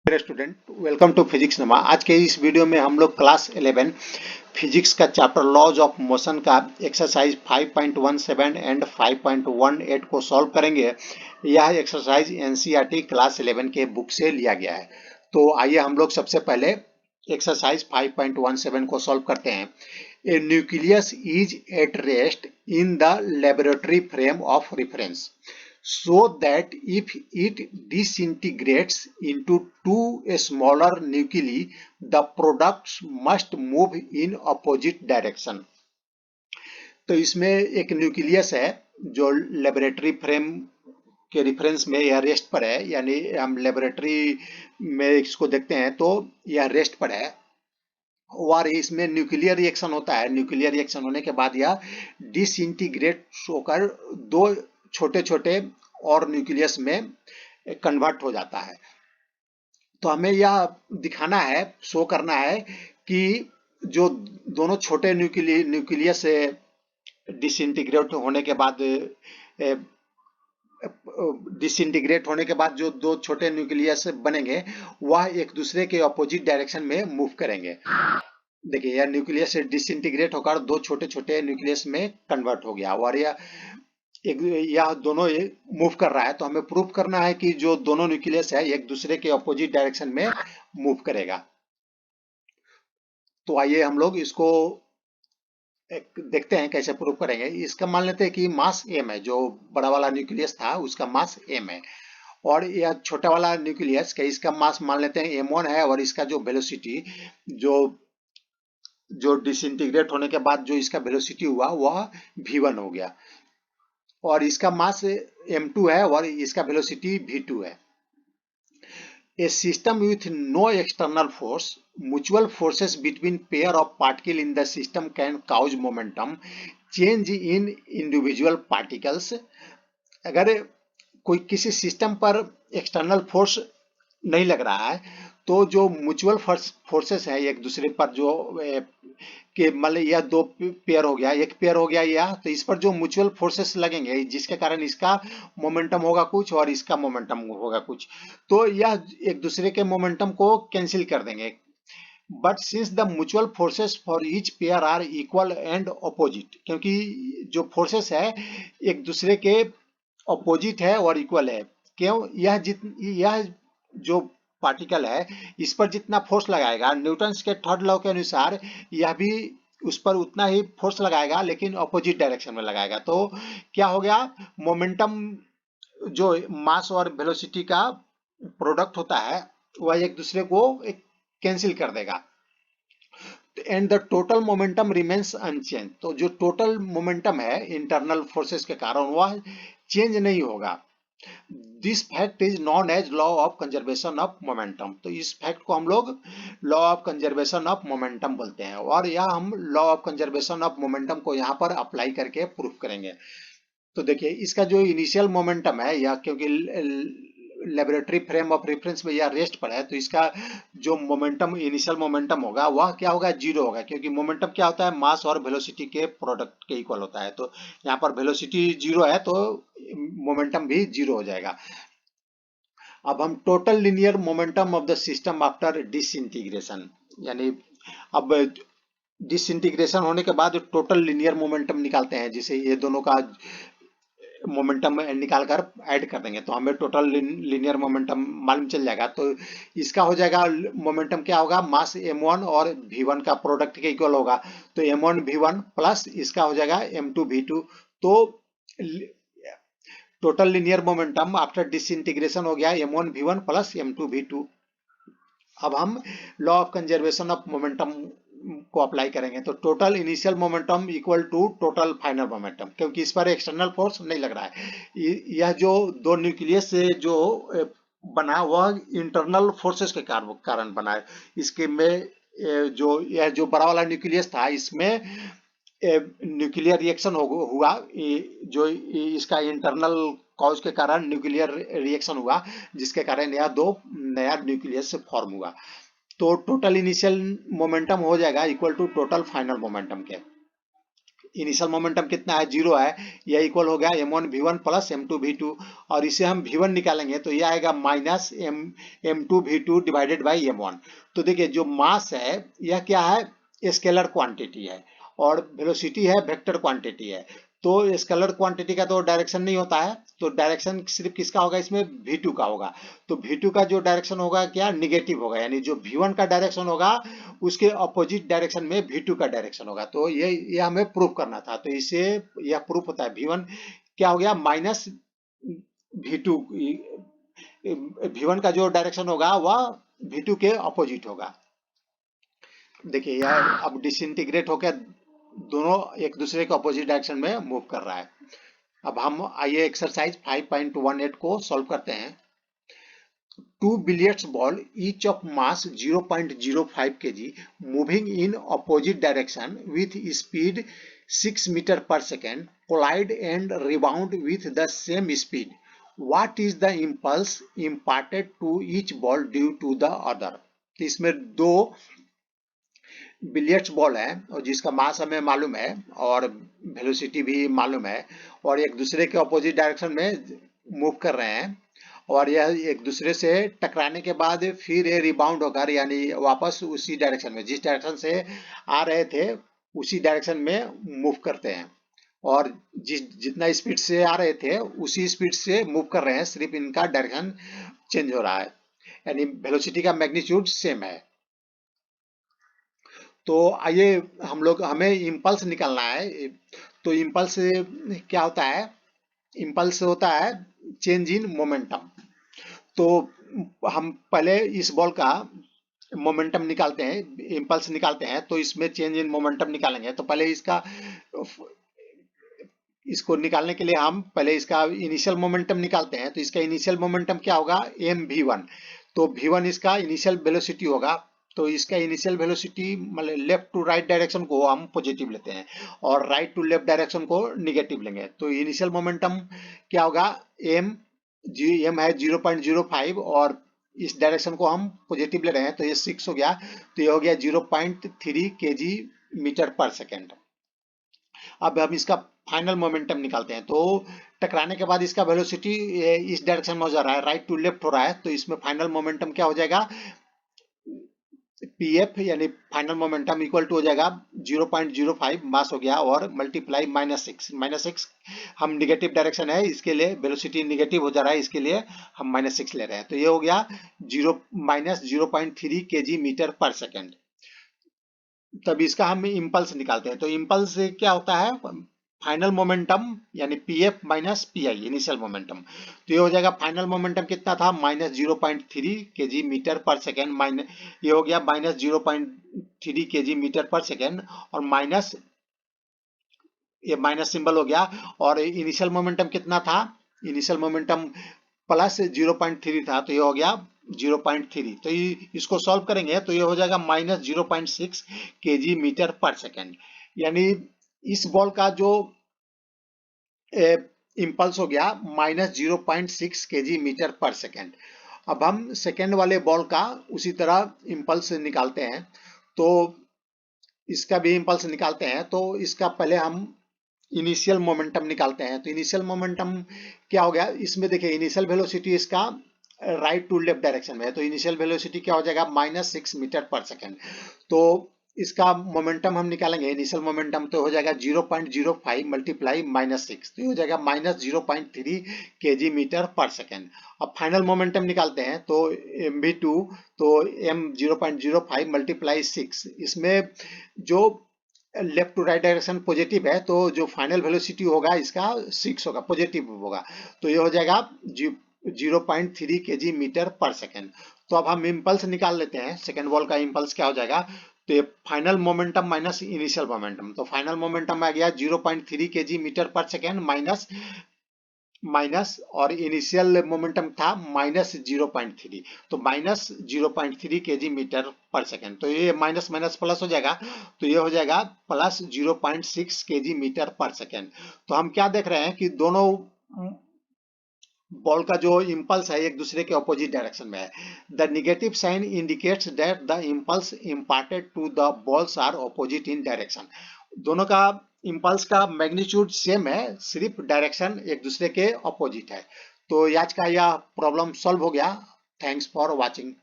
मेरे student, welcome to physics नमा। आज के इस वीडियो में हम लोग क्लास 11 फिजिक्स का चैप्टर लॉज ऑफ मोशन का एक्सरसाइज 5.17 एंड 5.18 को सॉल्व करेंगे। यह एक्सरसाइज एनसीईआरटी क्लास 11 के बुक से लिया गया है। तो आइए हम लोग सबसे पहले एक्सरसाइज 5.17 को सॉल्व करते हैं। A nucleus is at rest in the laboratory frame of reference so that if it disintegrates into two smaller nuclei, the products must move in opposite direction। तो इसमें एक न्यूक्लियस है जो लेबोरेटरी फ्रेम के reference में यह rest पर है, यानी हम लेबोरेटरी में इसको देखते हैं तो यह रेस्ट पर है और इसमें न्यूक्लियर रिएक्शन होता है। न्यूक्लियर रिएक्शन होने के बाद यह डिसइंटीग्रेट होकर दो छोटे छोटे और न्यूक्लियस में कन्वर्ट हो जाता है। तो हमें यह दिखाना है, शो करना है कि जो दोनों छोटे न्यूक्लियस डिसइंटीग्रेट होने के बाद जो दो छोटे न्यूक्लियस बनेंगे वह एक दूसरे के ऑपोजिट डायरेक्शन में मूव करेंगे। देखिए, यह न्यूक्लियस डिसइंटीग्रेट होकर दो छोटे छोटे न्यूक्लियस में कन्वर्ट हो गया और यह दोनों मूव कर रहा है। तो हमें प्रूव करना है कि जो दोनों न्यूक्लियस है एक दूसरे के ऑपोजिट डायरेक्शन में मूव करेगा। तो आइए हम लोग इसको देखते हैं कैसे प्रूव करेंगे। इसका मान लेते हैं कि मास m है। जो बड़ा वाला न्यूक्लियस था उसका मास m है और यह छोटा वाला न्यूक्लियस का इसका मास मान लेते हैं m1 है और इसका जो वेलोसिटी जो डिसइंटीग्रेट होने के बाद जो इसका वेलोसिटी हुआ वह v1 हो गया और इसका मास m2 है और इसका वेलोसिटी v2 है। A system with no external force, mutual forces between pair of particles in the system can cause momentum change in individual particles। अगर कोई किसी सिस्टम पर एक्सटर्नल फोर्स नहीं लग रहा है तो जो म्यूचुअल फोर्सेस है एक दूसरे पर जो कि मान लीजिए यह दो पेयर हो गया, एक पेयर हो गया यह, तो इस पर जो म्यूचुअल फोर्सेस लगेंगे जिसके कारण इसका मोमेंटम होगा कुछ और इसका मोमेंटम होगा कुछ, तो यह एक दूसरे के मोमेंटम को कैंसिल कर देंगे। But since the mutual forces for each pair are equal and opposite, क्योंकि जो फोर्सेस है एक दूसरे के अपोजिट है और इक्वल है। क्यों? यह जो पार्टिकल है इस पर जितना फोर्स लगाएगा न्यूटन के थर्ड लॉ के अनुसार यह भी उस पर उतना ही फोर्स लगाएगा लेकिन अपोजिट डायरेक्शन में लगाएगा। तो क्या हो गया, मोमेंटम जो मास और वेलोसिटी का प्रोडक्ट होता है वह एक दूसरे को कैंसिल कर देगा and the total momentum remains unchange. तो जो टोटल मोमेंटम है इंटरनल फोर्सेस के कारण वह चेंज नहीं होगा। This fact is known as law of conservation of momentum. तो इस फैक्ट को हम लोग law of conservation of momentum बोलते हैं और यह हम law of conservation of momentum को यहाँ पर अप्लाई करके प्रूफ करेंगे। तो देखिए, इसका जो इनिशियल मोमेंटम है यह क्योंकि लेबोरेटरी फ्रेम ऑफ रेफरेंस में यह रेस्ट पर है तो इसका जो मोमेंटम इनिशियल मोमेंटम होगा वह क्या होगा, जीरो होगा, क्योंकि मोमेंटम क्या होता है, मास और वेलोसिटी के प्रोडक्ट के इक्वल होता है। तो यहाँ पर वेलोसिटी जीरो है तो मोमेंटम भी जीरो हो जाएगा। अब हम total linear momentum of the system after disintegration, यानी अब डिसइंटीग्रेशन होने के बाद टोटल लिनियर मोमेंटम निकालते हैं, जिसे ये दोनों का मोमेंटम निकाल कर ऐड कर देंगे तो हमें टोटल लिनियर मोमेंटम मालूम चल जाएगा। तो इसका हो जाएगा मोमेंटम क्या होगा, मास m1 और v1 का प्रोडक्ट के इक्वल होगा। तो m1 v1 प्लस इसका हो जाएगा m2 v2। तो total linear momentum after disintegration हो गया m1 v1 plus m2 v2। अब हम law of conservation of momentum को अप्लाई करेंगे तो total initial momentum equal to total final momentum, क्योंकि इस पर एक्सटर्नल फोर्स नहीं लग रहा है। यह जो दो न्यूक्लियस से जो बना वह इंटरनल फोर्सेस के कारण बना है। इसके में जो यह जो बड़ा वाला न्यूक्लियस था इसमें न्यूक्लियर रिएक्शन हुआ, जो इसका इंटरनल कॉज के कारण न्यूक्लियर रिएक्शन हुआ जिसके कारण यह दो नया न्यूक्लियस फॉर्म हुआ। तो टोटल इनिशियल मोमेंटम हो जाएगा equal to total final momentum के। इनिशियल मोमेंटम कितना है, 0 है, यह इक्वल हो गया m1 v1 plus m2 v2, और इसे हम v1 निकालेंगे तो यह आएगा minus m2 v2 divided by m1। तो देखिए जो मास है यह क्या है, स्केलर क्वांटिटी है, और वेलोसिटी है वेक्टर क्वांटिटी है। तो स्केलर क्वांटिटी का तो डायरेक्शन नहीं होता है, तो डायरेक्शन सिर्फ किसका होगा, इसमें v2 का होगा। तो v2 का जो डायरेक्शन होगा क्या, निगेटिव होगा, यानी जो v1 का डायरेक्शन होगा उसके अपोजिट डायरेक्शन में v2 का डायरेक्शन होगा। तो ये हमें प्रूफ करना था, तो इससे यह प्रूफ होता है v1 क्या हो गया, माइनस v2, v1 का जो डायरेक्शन होगा वह v2 के अपोजिट होगा। देखिए यह अब डिसइंटीग्रेट होकर दोनों एक दूसरे के अपोजिट डायरेक्शन में मूव कर रहा है। अब हम आइए एक्सरसाइज 5.18 को सॉल्व करते हैं। 2 billiards ball each of mass 0.05 kg moving in opposite direction with speed 6 meter per second collide and rebound with the same speed. What is the impulse imparted to each ball due to the other? तो इसमें दो billiards ball है और जिसका मास हमें मालूम है और वेलोसिटी भी मालूम है, और एक दूसरे के ऑपोजिट डायरेक्शन में मूव कर रहे हैं, और यह एक दूसरे से टकराने के बाद फिर ये रिबाउंड होकर यानी वापस उसी डायरेक्शन में, जिस डायरेक्शन से आ रहे थे उसी डायरेक्शन में मूव करते हैं, और जितना स्पीड से आ रहे थे उसी स्पीड से मूव कर रहे हैं, सिर्फ इनका डायरेक्शन चेंज हो रहा है, यानी वेलोसिटी का मैग्नीट्यूड सेम है। तो आइए हमें इम्पल्स निकालना है। तो इम्पल्स क्या होता है, इम्पल्स होता है चेंज इन मोमेंटम। तो हम पहले इस बॉल का मोमेंटम निकालते हैं, इम्पल्स निकालते हैं, तो इसमें चेंज इन मोमेंटम निकालेंगे। तो पहले इसको निकालने के लिए हम पहले इसका इनिशियल मोमेंटम निकालते हैं। तो इसका इनिशियल मोमेंटम क्या होगा, mv1। तो v1 इसका इनिशियल वेलोसिटी होगा। तो इसका इनिशियल वेलोसिटी मतलब लेफ्ट टू राइट डायरेक्शन को हम पॉजिटिव लेते हैं और राइट टू लेफ्ट डायरेक्शन को निगेटिव लेंगे। तो इनिशियल मोमेंटम क्या होगा, m है 0.05 और इस डायरेक्शन को हम पॉजिटिव ले रहे हैं, तो ये 6 हो गया, तो ये हो गया 0.3 kg मीटर पर सेकेंड। अब हम इसका फाइनल मोमेंटम निकालते हैं। तो टकराने के बाद इसका वेलोसिटी इस डायरेक्शन में हो जा रहा है, राइट टू लेफ्ट हो रहा है, तो इसमें फाइनल मोमेंटम क्या हो जाएगा, pf यानी फाइनल मोमेंटम इक्वल टू हो जाएगा 0.05 मास हो गया और मल्टीप्लाई -6 हम निगेटिव डायरेक्शन है इसके लिए वेलोसिटी निगेटिव हो जा रहा है, इसके लिए हम -6 ले रहे हैं। तो ये हो गया 0.3 kg मीटर पर सेकेंड। तब इसका हम इम्पल्स निकालते हैं। तो इम्पल्स क्या होता है, फाइनल मोमेंटम यानी pf minus P initial momentum. तो ये हो जाएगा फाइनल मोमेंटम कितना था, -0.3 kg मीटर पर सेकेंड, ये हो गया -0.3 kg मीटर पर सेकेंड, और ये माइनस सिंबल हो गया, और इनिशियल मोमेंटम कितना था, इनिशियल मोमेंटम प्लस 0.3 था, तो ये हो गया 0.3। तो इसको सॉल्व करेंगे तो ये हो जाएगा -0.6 kg मीटर पर सेकेंड, यानी इस बॉल का जो इम्पल्स हो गया -0.6 kg मीटर पर सेकेंड। अब हम सेकेंड वाले बॉल का उसी तरह इम्पल्स निकालते हैं। तो इसका भी इम्पल्स निकालते हैं। तो इसका पहले हम इनिशियल मोमेंटम निकालते हैं। तो इनिशियल मोमेंटम क्या हो गया, इसमें देखिए इनिशियल वेलोसिटी इसका राइट टू लेफ्ट डायरेक्शन में है, तो इनिशियल वेलोसिटी क्या हो जाएगा, -6 मीटर पर सेकेंड। तो इसका मोमेंटम हम निकालेंगे, इनिशियल मोमेंटम तो हो जाएगा 0.05 मल्टीप्लाई -6, तो हो जाएगा -0.3 kg मीटर पर सेकेंड। अब फाइनल मोमेंटम निकालते हैं, तो mv2 तो m 0.05 मल्टीप्लाई 6, इसमें जो left to right direction positive है, तो जो फाइनल वेलोसिटी होगा इसका 6 होगा, पॉजिटिव होगा, तो ये हो जाएगा 0.3 kg मीटर पर सेकेंड। तो अब हम इम्पल्स निकाल लेते हैं, सेकेंड बॉल का इम्पल्स क्या हो जाएगा, तो ये final momentum minus initial momentum. तो फाइनल मोमेंटम आ गया 0.3 kg मीटर पर सेकेंड माइनस और इनिशियल मोमेंटम था -0.3, तो -0.3 kg मीटर पर सेकेंड। तो ये माइनस माइनस प्लस हो जाएगा, तो ये हो जाएगा प्लस 0.6 kg मीटर पर सेकेंड। तो हम क्या देख रहे हैं कि दोनों बॉल का जो इम्पल्स है एक दूसरे के ऑपोजिट डायरेक्शन में है। The negative sign indicates that the impulse imparted to the balls are opposite in direction. दोनों का इम्पल्स का मैग्नीट्यूड सेम है, सिर्फ डायरेक्शन एक दूसरे के अपोजिट है। तो आज का यह प्रॉब्लम सॉल्व हो गया। Thanks for watching.